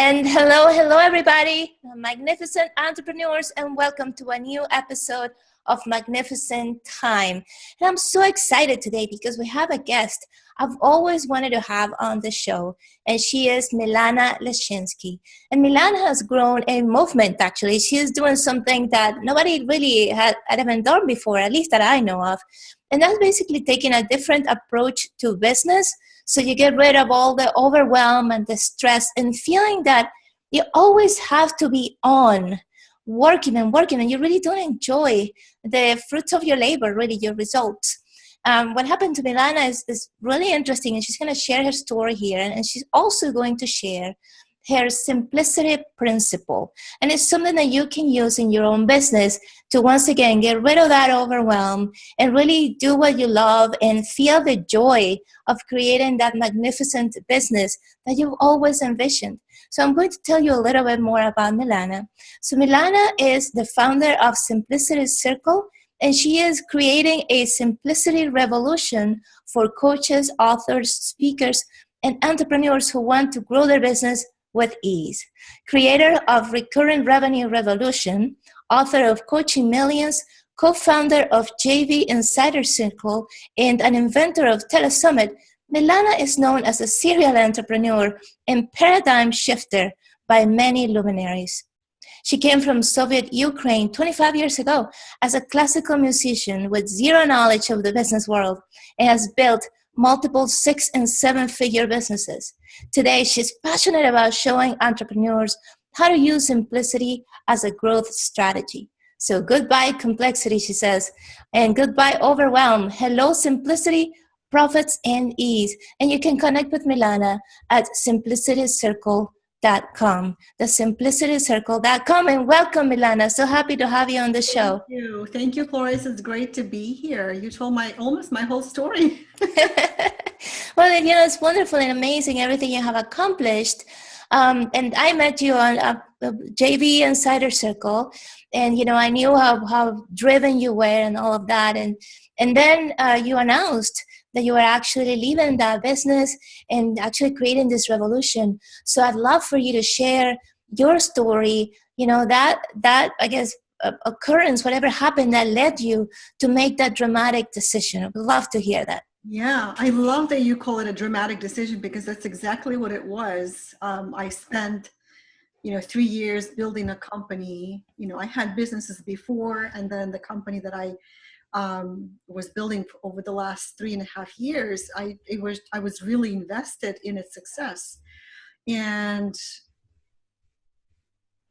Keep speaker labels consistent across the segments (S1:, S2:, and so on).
S1: And hello, everybody, magnificent entrepreneurs, and welcome to a new episode of Magnificent Time. And I'm so excited today because we have a guest I've always wanted to have on the show, and she is Milana Leshinsky. And Milana has grown a movement, actually. She is doing something that nobody really had even done before, at least that I know of. And that's basically taking a different approach to business. So you get rid of all the overwhelm and the stress and feeling that you always have to be on, working, and you really don't enjoy the fruits of your labor, really, your results. What happened to Milana is really interesting, and she's going to share her story here. And she's also going to share her simplicity principle. And it's something that you can use in your own business to, once again, get rid of that overwhelm and really do what you love and feel the joy of creating that magnificent business that you've always envisioned. So I'm going to tell you a little bit more about Milana. So Milana is the founder of Simplicity Circle, and she is creating a simplicity revolution for coaches, authors, speakers, and entrepreneurs who want to grow their business with ease. Creator of Recurring Revenue Revolution, author of Coaching Millions, co-founder of JV Insider Circle, and an inventor of telesummit, Milana is known as a serial entrepreneur and paradigm shifter by many luminaries. She came from Soviet Ukraine 25 years ago as a classical musician with zero knowledge of the business world and has built multiple 6- and 7-figure businesses. Today, she's passionate about showing entrepreneurs how to use simplicity as a growth strategy. So goodbye complexity, she says, and goodbye overwhelm. Hello simplicity, profits, and ease. And you can connect with Milana at simplicitycircle.com. The simplicitycircle.com. And welcome, Milana. So happy to have you on the show.
S2: Thank you, Flores. It's great to be here. You told almost my whole story.
S1: Well, it's wonderful and amazing everything you have accomplished. And I met you on a JV Insider Circle, and I knew how driven you were and all of that. And then you announced that you were actually leaving that business and actually creating this revolution. So I'd love for you to share your story. That I guess occurrence, whatever happened that led you to make that dramatic decision. I would love to hear that.
S2: Yeah, I love that you call it a dramatic decision because that's exactly what it was. I spent, 3 years building a company. I had businesses before, and then the company that I was building over the last 3.5 years, I was really invested in its success and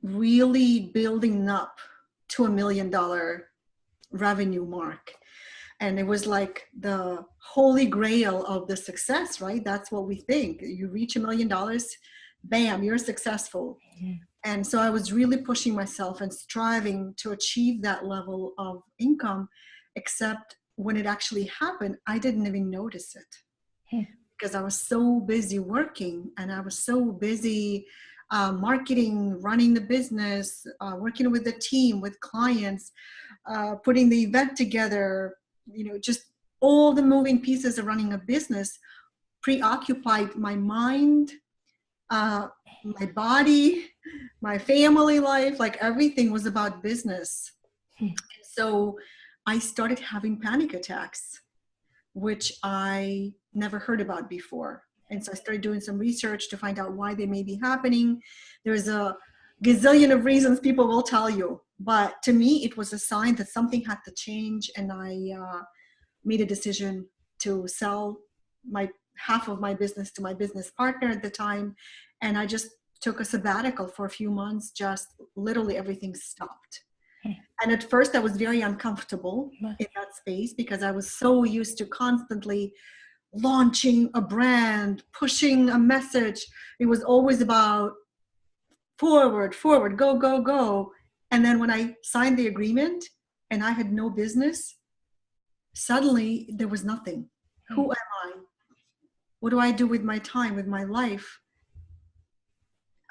S2: really building up to $1 million revenue mark. And it was like the holy grail of the success, right? That's what we think. You reach $1 million, bam, you're successful. Mm-hmm. And so I was really pushing myself and striving to achieve that level of income, except when it actually happened, I didn't even notice it. Because I was so busy working and I was so busy marketing, running the business, working with the team, with clients, putting the event together, just all the moving pieces of running a business preoccupied my mind, my body, my family life, like everything was about business. So I started having panic attacks, which I never heard about before. And so I started doing some research to find out why they may be happening. There's a gazillion of reasons people will tell you. But to me, it was a sign that something had to change. And I made a decision to sell half of my business to my business partner at the time. And I just took a sabbatical for a few months, just literally everything stopped. And at first I was very uncomfortable in that space because I was so used to constantly launching a brand, pushing a message. It was always about forward, go, go, go. And then when I signed the agreement and I had no business, suddenly there was nothing. Who am I? What do I do with my time, with my life?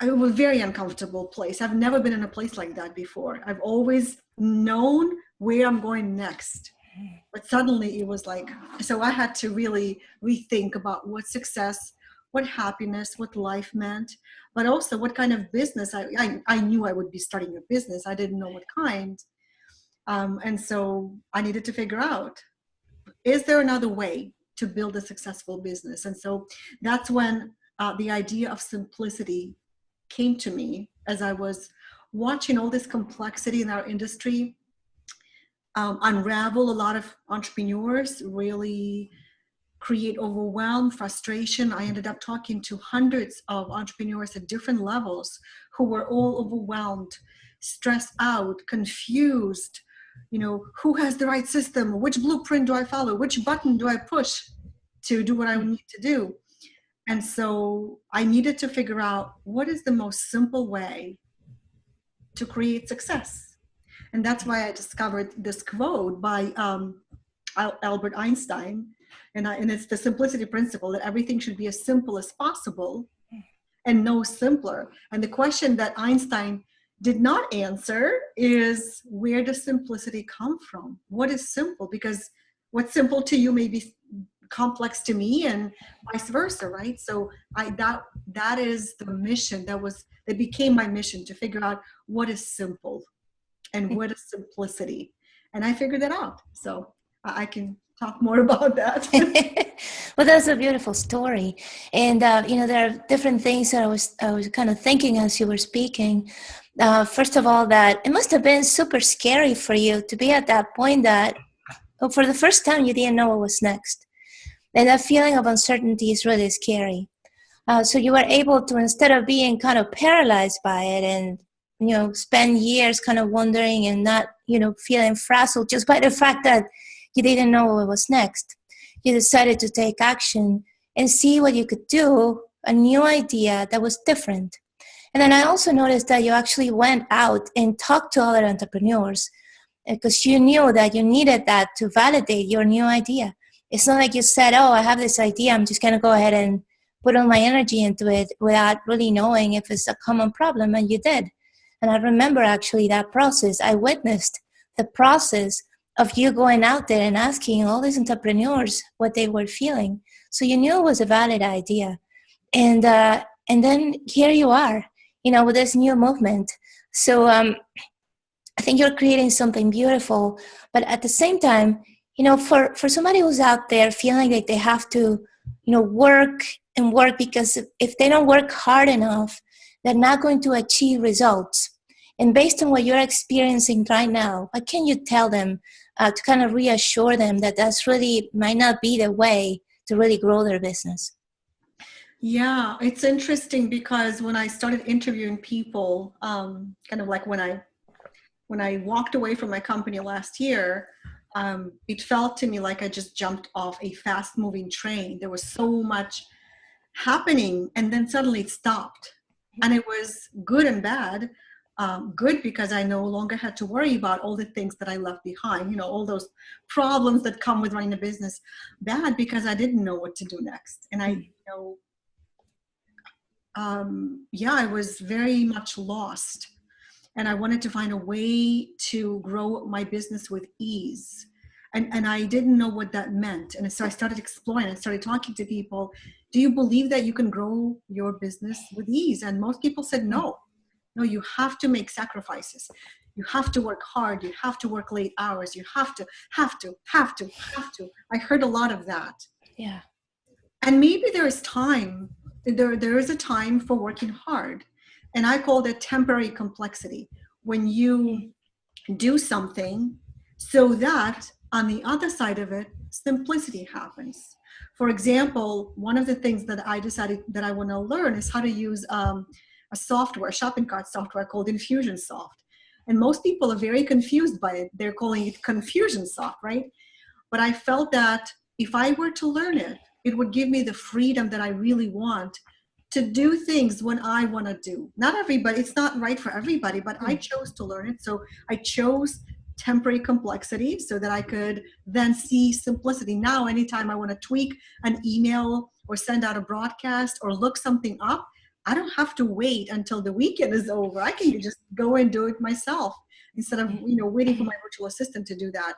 S2: It was a very uncomfortable place. I've never been in a place like that before. I've always known where I'm going next. But suddenly it was like, so I had to really rethink about what success what happiness, what life meant, but also what kind of business. I knew I would be starting a business. I didn't know what kind. And so I needed to figure out, is there another way to build a successful business? And so that's when the idea of simplicity came to me as I was watching all this complexity in our industry unravel. A lot of entrepreneurs really create overwhelm, frustration. I ended up talking to hundreds of entrepreneurs at different levels who were all overwhelmed, stressed out, confused. Who has the right system? Which blueprint do I follow? Which button do I push to do what I need to do? And so I needed to figure out, what is the most simple way to create success? And that's why I discovered this quote by Albert Einstein. And it's the simplicity principle, that everything should be as simple as possible and no simpler. And the question that Einstein did not answer is, where does simplicity come from? What is simple? Because what's simple to you may be complex to me, and vice versa, right? So that is the mission that became my mission, to figure out what is simple and what is simplicity. And I figured that out. So I can talk more about that.
S1: Well, that's a beautiful story. And, there are different things that I was kind of thinking as you were speaking. First of all, that it must have been super scary for you to be at that point that for the first time you didn't know what was next. And that feeling of uncertainty is really scary. So you were able to, instead of being kind of paralyzed by it and, spend years kind of wondering and not, feeling frazzled just by the fact that you didn't know what was next, you decided to take action and see what you could do, a new idea that was different. And then I also noticed that you actually went out and talked to other entrepreneurs because you knew that you needed that to validate your new idea. It's not like you said, oh, I have this idea, I'm just going to go ahead and put all my energy into it without really knowing if it's a common problem, and you did. And I remember actually that process. I witnessed the process of you going out there and asking all these entrepreneurs what they were feeling. So you knew it was a valid idea. And then here you are, with this new movement. So I think you're creating something beautiful. But at the same time, for somebody who's out there feeling like they have to, work and work, because if they don't work hard enough, they're not going to achieve results. And based on what you're experiencing right now, what can you tell them to kind of reassure them that that's really might not be the way to really grow their business?
S2: Yeah, it's interesting because when I started interviewing people, kind of like when I walked away from my company last year, it felt to me like I just jumped off a fast moving train. There was so much happening, and then suddenly it stopped. And it was good and bad. Good because I no longer had to worry about all the things that I left behind, all those problems that come with running a business. Bad because I didn't know what to do next. And I was very much lost. And I wanted to find a way to grow my business with ease. And I didn't know what that meant. And so I started exploring. I started talking to people. Do you believe that you can grow your business with ease? And most people said no. No, you have to make sacrifices. You have to work hard. You have to work late hours. You have to. I heard a lot of that.
S1: Yeah.
S2: And maybe there is time. There is a time for working hard. And I call that temporary complexity. When you do something so that on the other side of it, simplicity happens. For example, one of the things that I decided that I want to learn is how to use a software, shopping cart software called Infusionsoft. And most people are very confused by it. They're calling it Confusionsoft, right? But I felt that if I were to learn it, it would give me the freedom that I really want to do things when I want to do. Not everybody, it's not right for everybody, but I chose to learn it. So I chose temporary complexity so that I could then see simplicity. Now, anytime I want to tweak an email or send out a broadcast or look something up, I don't have to wait until the weekend is over. I can just go and do it myself instead of waiting for my virtual assistant to do that.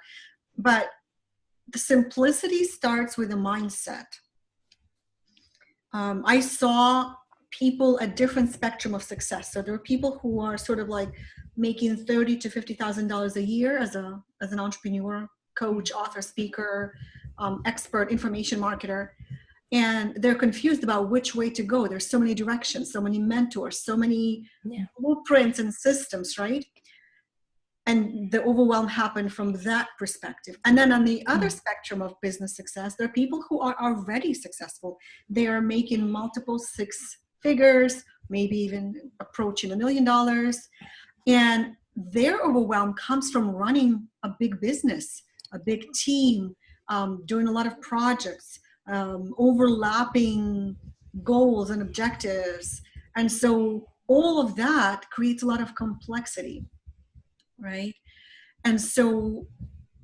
S2: But the simplicity starts with a mindset. I saw people at different spectrum of success. So there are people who are sort of like making $30,000 to $50,000 a year as an entrepreneur, coach, author, speaker, expert, information marketer, and they're confused about which way to go. There's so many directions, so many mentors, so many blueprints and systems, right? And the overwhelm happened from that perspective. And then on the other spectrum of business success, there are people who are already successful. They are making multiple six figures, maybe even approaching $1 million. And their overwhelm comes from running a big business, a big team, doing a lot of projects, overlapping goals and objectives. And so all of that creates a lot of complexity. Right? And so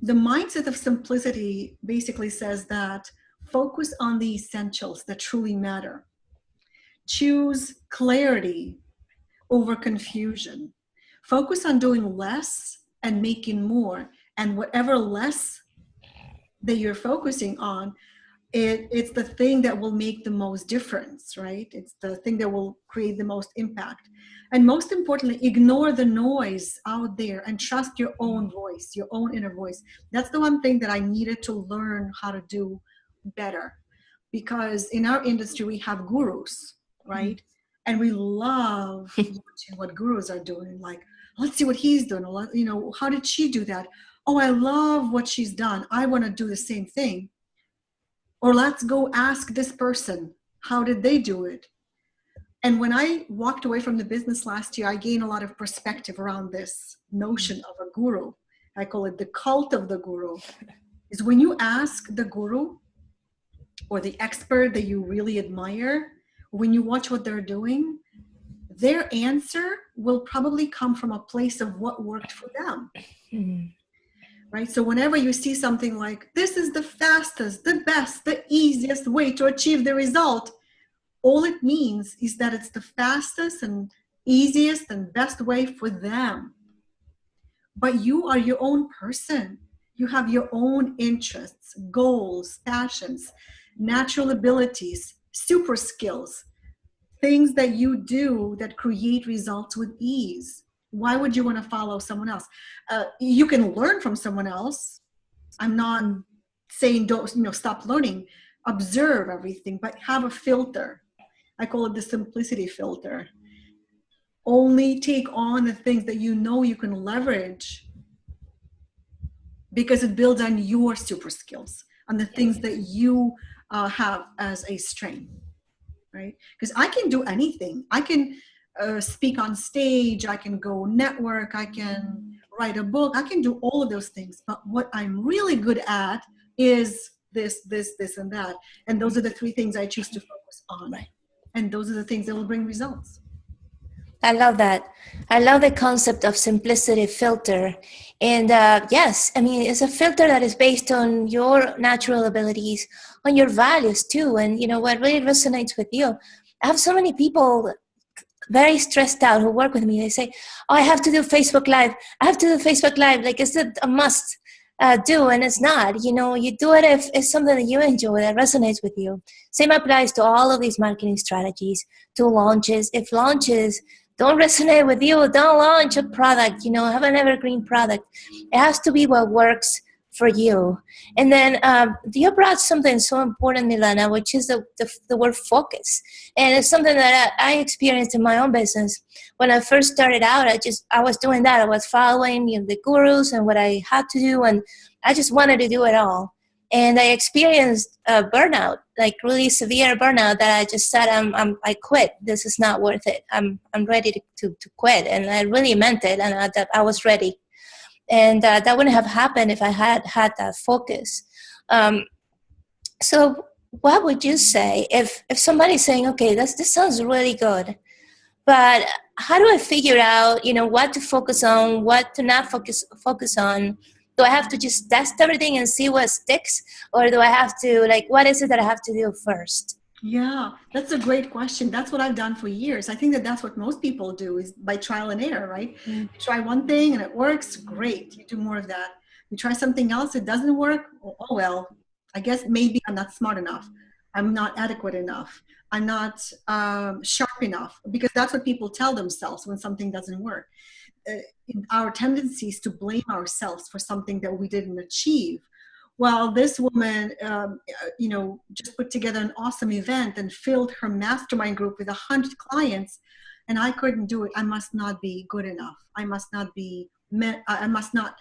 S2: the mindset of simplicity basically says that focus on the essentials that truly matter. Choose clarity over confusion. Focus on doing less and making more. And whatever less that you're focusing on, it's the thing that will make the most difference, right? It's the thing that will create the most impact. And most importantly, ignore the noise out there and trust your own voice, your own inner voice. That's the one thing that I needed to learn how to do better. Because in our industry, we have gurus, right? And we love watching what gurus are doing. Like, let's see what he's doing. You know, how did she do that? Oh, I love what she's done. I want to do the same thing. Or let's go ask this person, how did they do it? And when I walked away from the business last year, I gained a lot of perspective around this notion of a guru. I call it the cult of the guru. Is when you ask the guru or the expert that you really admire, when you watch what they're doing, their answer will probably come from a place of what worked for them. Right? So whenever you see something like, this is the fastest, the best, the easiest way to achieve the result, all it means is that it's the fastest and easiest and best way for them. But you are your own person. You have your own interests, goals, passions, natural abilities, super skills, things that you do that create results with ease. Why would you want to follow someone else? You can learn from someone else. I'm not saying don't, stop learning. Observe everything, but have a filter. I call it the simplicity filter. Only take on the things that you know you can leverage because it builds on your super skills, on the things that you have as a strength, right? Because I can do anything. I can speak on stage, I can go network, I can write a book, I can do all of those things. But what I'm really good at is this, and that. And those are the three things I choose to focus on. Right. And those are the things that will bring results.
S1: I love that. I love the concept of simplicity filter. And yes, I mean, it's a filter that is based on your natural abilities, on your values too. And, what really resonates with you. I have so many people very stressed out who work with me. They say, oh, I have to do Facebook Live. I have to do Facebook Live. Like, is it a must do? And it's not. You do it if it's something that you enjoy, that resonates with you. Same applies to all of these marketing strategies, to launches. If launches don't resonate with you, don't launch a product. Have an evergreen product. It has to be what works for you. And then you brought something so important, Milana, which is the word focus. And it's something that I experienced in my own business. When I first started out, I was doing that. I was following the gurus and what I had to do, and I just wanted to do it all. And I experienced burnout, like really severe burnout, that I just said, I quit. This is not worth it. I'm ready to quit. And I really meant it, and I was ready. And that wouldn't have happened if I had that focus. So what would you say if somebody's saying, okay, this sounds really good, but how do I figure out, what to focus on, what to not focus on? Do I have to just test everything and see what sticks? Or do I have to, what is it that I have to do first?
S2: Yeah, that's a great question. That's what I've done for years. I think that's what most people do, is by trial and error, right? You try one thing and it works, great. You do more of that. You try something else, it doesn't work. Oh well, I guess maybe I'm not smart enough. I'm not adequate enough. I'm not sharp enough, because that's what people tell themselves when something doesn't work. Our tendencies to blame ourselves for something that we didn't achieve. Well, this woman, just put together an awesome event and filled her mastermind group with 100 clients, and I couldn't do it. I must not be good enough. I must not be. I must not.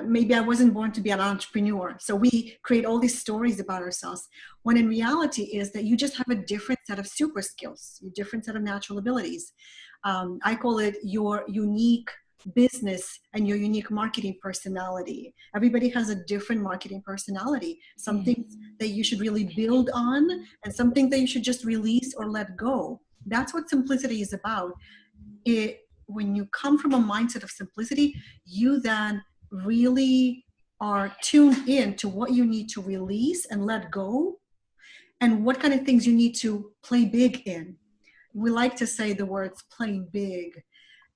S2: Maybe I wasn't born to be an entrepreneur. So we create all these stories about ourselves, when in reality is that you just have a different set of super skills, a different set of natural abilities. I call it your unique business and your unique marketing personality. Everybody has a different marketing personality, something that you should really build on and something that you should just release or let go. That's what simplicity is about. When you come from a mindset of simplicity, you then really are tuned in to what you need to release and let go, and what kind of things you need to play big in. We like to say the words playing big.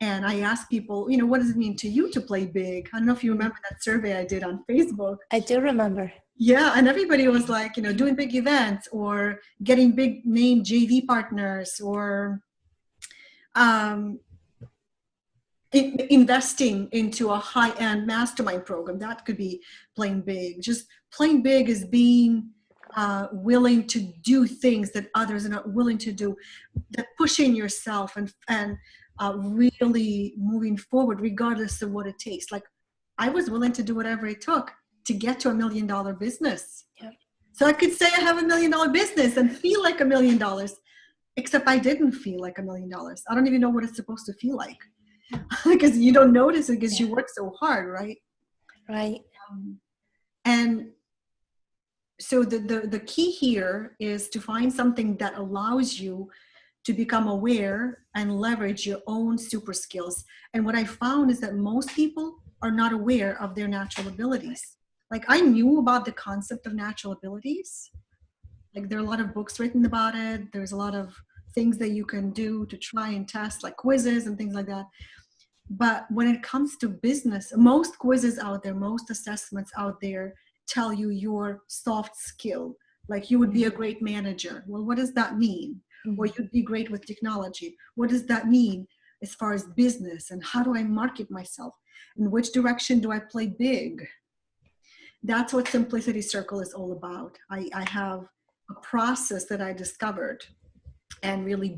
S2: And I ask people, what does it mean to you to play big? I don't know if you remember that survey I did on Facebook.
S1: I do remember.
S2: Yeah, and everybody was like, doing big events or getting big name JV partners or investing into a high-end mastermind program. That could be playing big. Just playing big is being willing to do things that others are not willing to do, that pushing yourself and really moving forward regardless of what it takes. Like, I was willing to do whatever it took to get to $1 million business.
S1: Yep.
S2: So I could say I have $1 million business and feel like $1 million, except I didn't feel like $1 million. I don't even know what it's supposed to feel like. Because you don't notice it because you work so hard, right?
S1: Right.
S2: And so the key here is to find something that allows you to become aware and leverage your own super skills. And what I found is that most people are not aware of their natural abilities. Like, I knew about the concept of natural abilities. Like, there are a lot of books written about it. There's a lot of things that you can do to try and test, like quizzes and things like that. But when it comes to business, most quizzes out there, most assessments out there tell you your soft skill. Like, you would be a great manager. Well, what does that mean? Or you'd be great with technology. What does that mean as far as business? And how do I market myself? In which direction do I play big? That's what Simplicity Circle is all about. I have a process that I discovered and really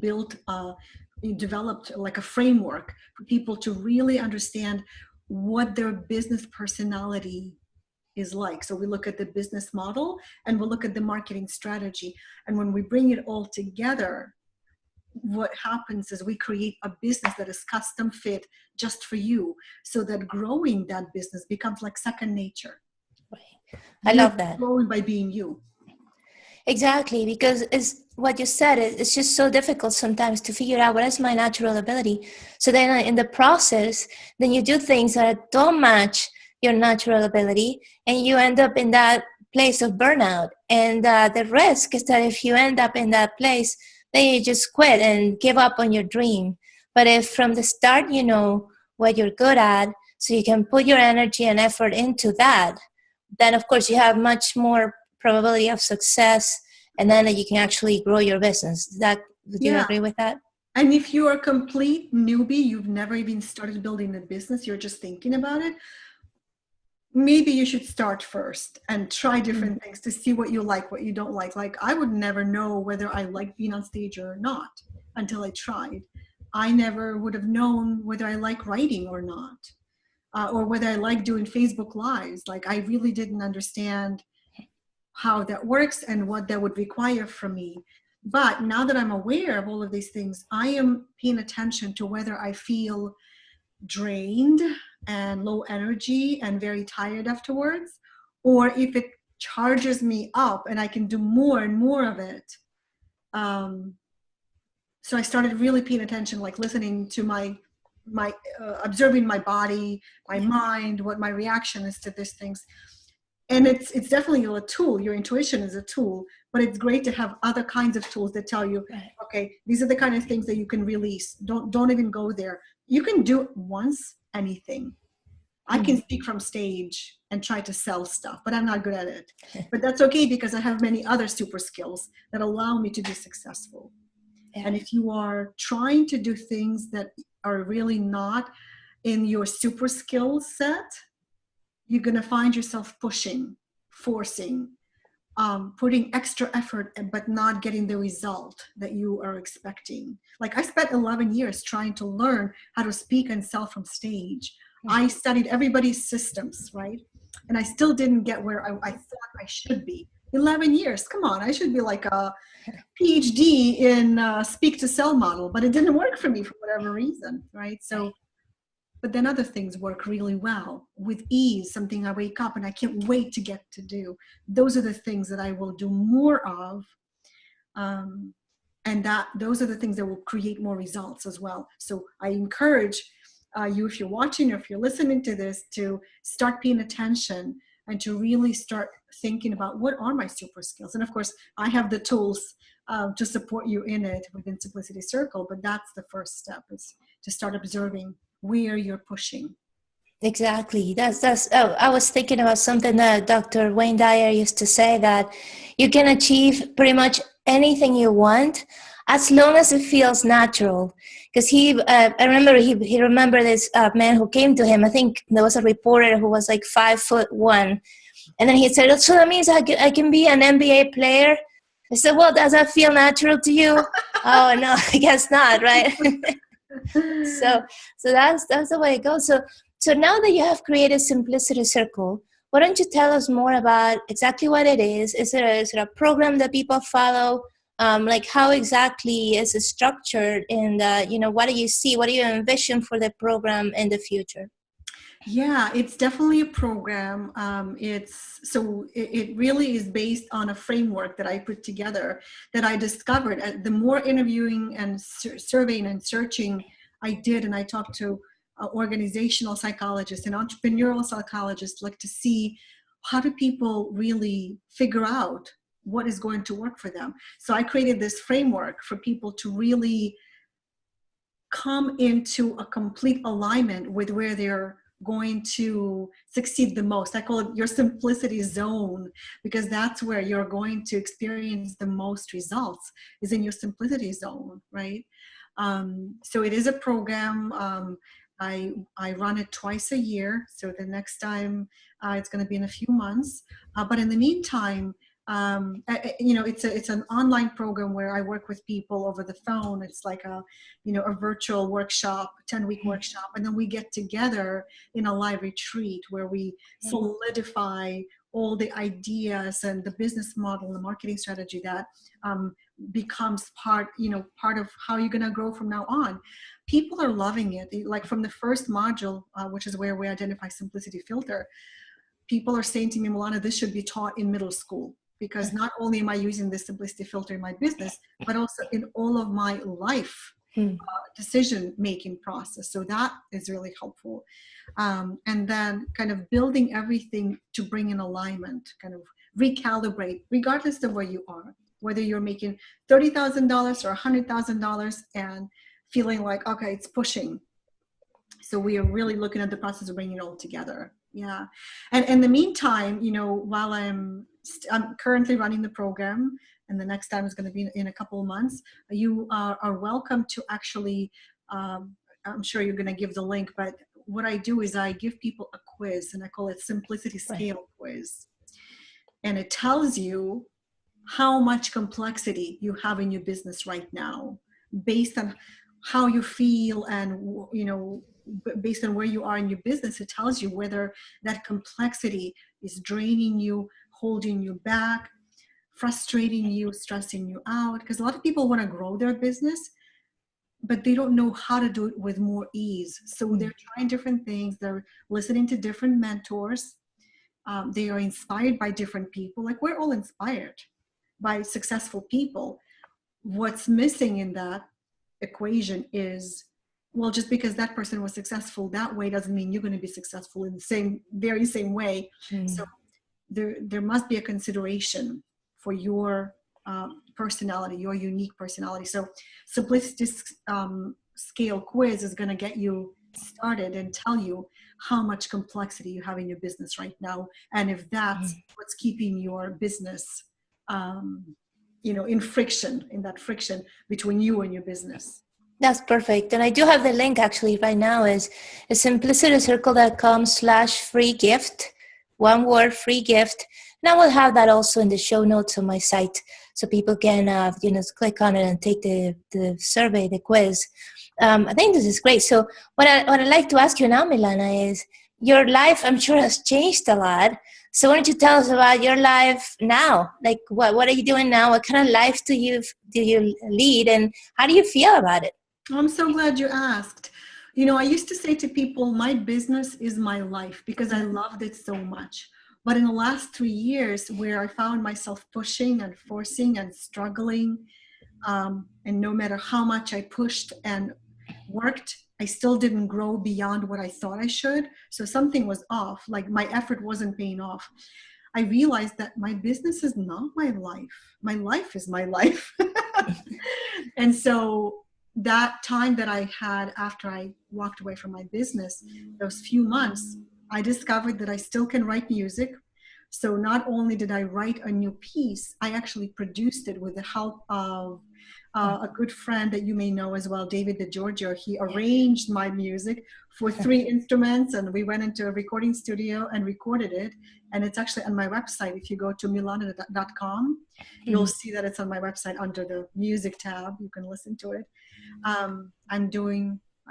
S2: developed like a framework for people to really understand what their business personality is like. So we look at the business model and we'll look at the marketing strategy. And when we bring it all together, what happens is we create a business that is custom fit just for you, so that growing that business becomes like second nature.
S1: Right. I love that.
S2: Growing by being you.
S1: Exactly, because it's what you said. It's just so difficult sometimes to figure out what is my natural ability. So then in the process, then you do things that don't match your natural ability, and you end up in that place of burnout. And the risk is that if you end up in that place, then you just quit and give up on your dream. But if from the start you know what you're good at, so you can put your energy and effort into that, then of course you have much more probability of success, and then you can actually grow your business. Would you agree with that?
S2: And if you're a complete newbie, you've never even started building a business, you're just thinking about it, maybe you should start first and try different things to see what you like, what you don't like. Like, I would never know whether I like being on stage or not until I tried. I never would have known whether I like writing or not, or whether I like doing Facebook Lives. Like, I really didn't understand how that works and what that would require from me. But now that I'm aware of all of these things, I am paying attention to whether I feel drained and low energy and very tired afterwards, or if it charges me up and I can do more and more of it. So I started really paying attention, like listening to my observing my body, my mind, what my reaction is to these things. And it's definitely a tool. Your intuition is a tool, but it's great to have other kinds of tools that tell you, okay, these are the kind of things that you can release. Don't even go there. You can do once anything. I can speak from stage and try to sell stuff, but I'm not good at it. But that's okay because I have many other super skills that allow me to be successful.
S1: Yeah.
S2: And if you are trying to do things that are really not in your super skill set, you're going to find yourself pushing, forcing, putting extra effort, but not getting the result that you are expecting. Like I spent 11 years trying to learn how to speak and sell from stage. I studied everybody's systems, right? And I still didn't get where I thought I should be. 11 years, come on, I should be like a PhD in speak to sell model, but it didn't work for me for whatever reason, right? So, but then other things work really well with ease, something I wake up and I can't wait to get to do. Those are the things that I will do more of. And those are the things that will create more results as well. So I encourage you, if you're watching or if you're listening to this, to start paying attention and to really start thinking about what are my super skills. And of course, I have the tools to support you in it within Simplicity Circle, but that's the first step, is to start observing where you're pushing.
S1: Exactly. I was thinking about something that Dr. Wayne Dyer used to say, that you can achieve pretty much anything you want as long as it feels natural. Because I remember he remembered this man who came to him. I think there was a reporter who was like 5'1", and then he said, "So that means I can be an NBA player?" I said, "Well, does that feel natural to you?" "Oh no, I guess not, right?" So that's the way it goes. So now that you have created Simplicity Circle, why don't you tell us more about exactly what it is? Is it a program that people follow? Like how exactly is it structured? And what do you see? What do you envision for the program in the future?
S2: Yeah, it's definitely a program. It really is based on a framework that I put together, that I discovered. The more interviewing and surveying and searching I did, and I talked to organizational psychologists and entrepreneurial psychologists, like to see how do people really figure out what is going to work for them. So I created this framework for people to really come into a complete alignment with where they're going to succeed the most. I call it your simplicity zone, because that's where you're going to experience the most results, is in your simplicity zone, right? So it is a program. I run it twice a year. So the next time it's going to be in a few months. But in the meantime, it's an online program where I work with people over the phone. It's like a virtual workshop, 10-week workshop, and then we get together in a live retreat where we solidify all the ideas and the business model, the marketing strategy that becomes part of how you're going to grow from now on. People are loving it. Like from the first module, which is where we identify simplicity filter, people are saying to me, Milana, this should be taught in middle school, because not only am I using the simplicity filter in my business, but also in all of my life decision-making process. So that is really helpful. And then kind of building everything to bring in alignment, kind of recalibrate, regardless of where you are, whether you're making $30,000 or $100,000 and feeling like, okay, it's pushing. So we are really looking at the process of bringing it all together. Yeah. And in the meantime, while I'm currently running the program, and the next time is going to be in a couple of months, you are welcome to actually, I'm sure you're going to give the link, but what I do is I give people a quiz, and I call it Simplicity Scale Quiz. And it tells you how much complexity you have in your business right now, based on how you feel, and based on where you are in your business. It tells you whether that complexity is draining you, holding you back, frustrating you, stressing you out. Because a lot of people want to grow their business, but they don't know how to do it with more ease. So they're trying different things. They're listening to different mentors. They are inspired by different people. Like, we're all inspired by successful people. What's missing in that equation is, well, just because that person was successful that way doesn't mean you're going to be successful in the very same way. So there must be a consideration for your personality, your unique personality. So Simplicity Scale Quiz is going to get you started and tell you how much complexity you have in your business right now, and if that's what's keeping your business, in friction, in that friction between you and your business.
S1: That's perfect. And I do have the link actually right now is simplicityscircle.com/free gift. One word, free gift. And I will have that also in the show notes on my site so people can, click on it and take the survey, the quiz. I think this is great. So what I'd like to ask you now, Milana, is your life, I'm sure, has changed a lot. So why don't you tell us about your life now? Like what are you doing now? What kind of life do you lead, and how do you feel about it?
S2: I'm so glad you asked. I used to say to people, my business is my life because I loved it so much. But in the last 3 years, where I found myself pushing and forcing and struggling, and no matter how much I pushed and worked, I still didn't grow beyond what I thought I should. So something was off, like my effort wasn't paying off. I realized that my business is not my life. My life is my life. And so that time that I had after I walked away from my business, those few months, I discovered that I still can write music. So not only did I write a new piece, I actually produced it with the help of a good friend that you may know as well, David DeGiorgio. He arranged my music for 3 instruments, and we went into a recording studio and recorded it. And it's actually on my website. If you go to milana.com, you'll see that it's on my website under the music tab. You can listen to it. I'm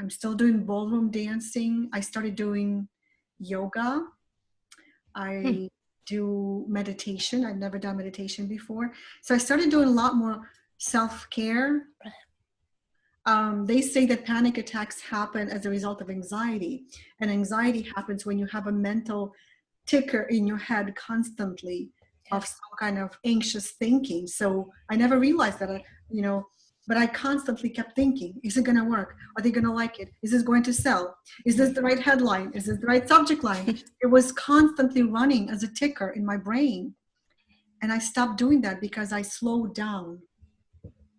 S2: still doing ballroom dancing. I started doing yoga. I do meditation. I've never done meditation before. So I started doing a lot more self-care. They say that panic attacks happen as a result of anxiety. And anxiety happens when you have a mental ticker in your head constantly of some kind of anxious thinking. So I never realized that, but I constantly kept thinking, is it going to work? Are they going to like it? Is this going to sell? Is this the right headline? Is this the right subject line? It was constantly running as a ticker in my brain. And I stopped doing that because I slowed down.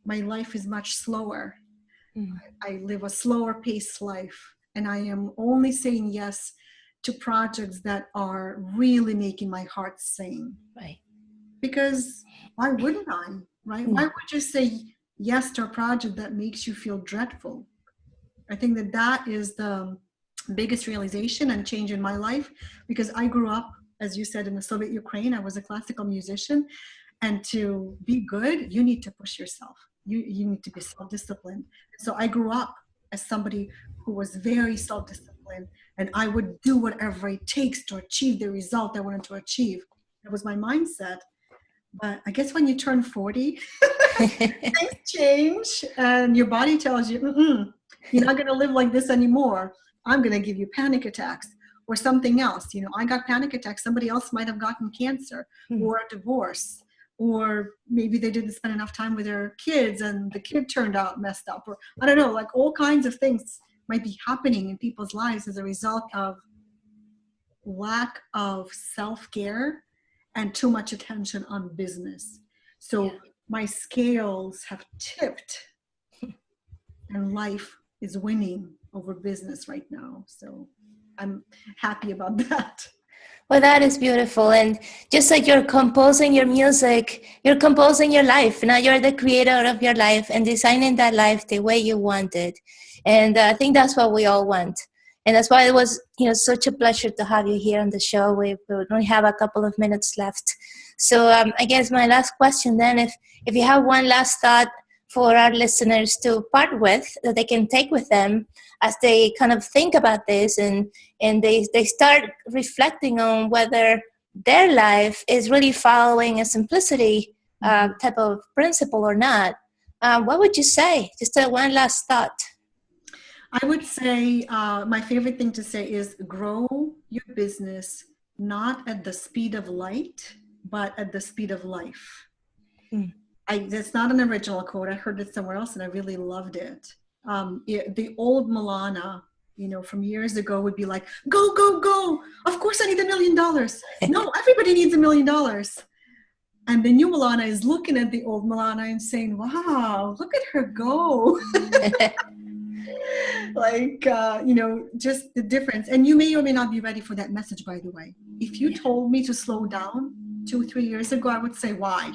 S2: My life is much slower. I live a slower paced life. And I am only saying yes to projects that are really making my heart sing.
S1: Right.
S2: Because why wouldn't I? Right? Why would you say yes to a project that makes you feel dreadful? I think that is the biggest realization and change in my life, because I grew up, as you said, in the Soviet Ukraine. I was a classical musician, and to be good, you need to push yourself. You need to be self-disciplined. So I grew up as somebody who was very self-disciplined, and I would do whatever it takes to achieve the result I wanted to achieve. That was my mindset. But I guess when you turn 40, things change, and your body tells you, you're not going to live like this anymore. I'm going to give you panic attacks or something else. I got panic attacks. Somebody else might have gotten cancer or a divorce, or maybe they didn't spend enough time with their kids and the kid turned out messed up, or I don't know, like all kinds of things might be happening in people's lives as a result of lack of self-care and too much attention on business. So my scales have tipped and life is winning over business right now. So I'm happy about that.
S1: Well, that is beautiful. And just like you're composing your music, you're composing your life. Now you're the creator of your life and designing that life the way you want it. And I think that's what we all want. And that's why it was, such a pleasure to have you here on the show. We only have a couple of minutes left. So I guess my last question then, if you have one last thought for our listeners to part with, that they can take with them as they kind of think about this and they start reflecting on whether their life is really following a simplicity type of principle or not, what would you say? Just one last thought.
S2: I would say my favorite thing to say is grow your business not at the speed of light, but at the speed of life. That's not an original quote. I heard it somewhere else and I really loved it. The old Milana, from years ago would be like, go, go, go. Of course I need $1 million. No, everybody needs $1 million. And the new Milana is looking at the old Milana and saying, wow, look at her go. Like, just the difference. And you may or may not be ready for that message, by the way. If you told me to slow down 2-3 years ago, I would say, why?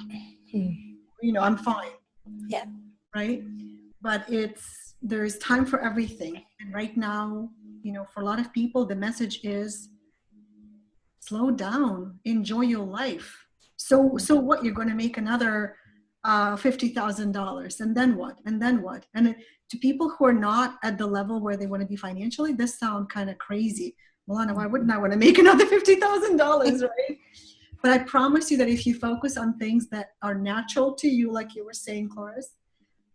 S2: I'm fine.
S1: Yeah.
S2: Right. But there's time for everything. And right now, for a lot of people, the message is slow down, enjoy your life. So what? You're going to make another $50,000, and then what? And then what? And to people who are not at the level where they want to be financially, this sounds kind of crazy. Milana, why wouldn't I want to make another $50,000, right? But I promise you that if you focus on things that are natural to you, like you were saying, Cloris,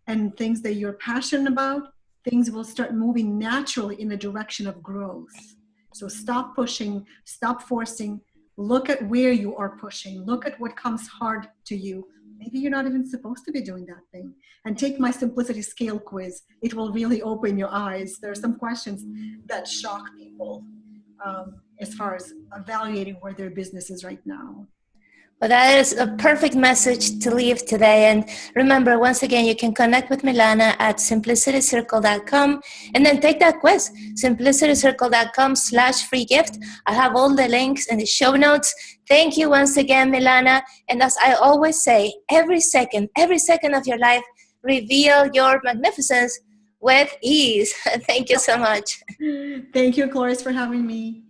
S2: and things that you're passionate about, things will start moving naturally in the direction of growth. So stop pushing, stop forcing, look at where you are pushing, look at what comes hard to you. Maybe you're not even supposed to be doing that thing. And take my simplicity scale quiz. It will really open your eyes. There are some questions that shock people as far as evaluating where their business is right now.
S1: Well, that is a perfect message to leave today. And remember, once again, you can connect with Milana at simplicitycircle.com and then take that quiz, simplicitycircle.com/free gift. I have all the links in the show notes. Thank you once again, Milana. And as I always say, every second of your life, reveal your magnificence with ease. Thank you so much.
S2: Thank you, Cloris, for having me.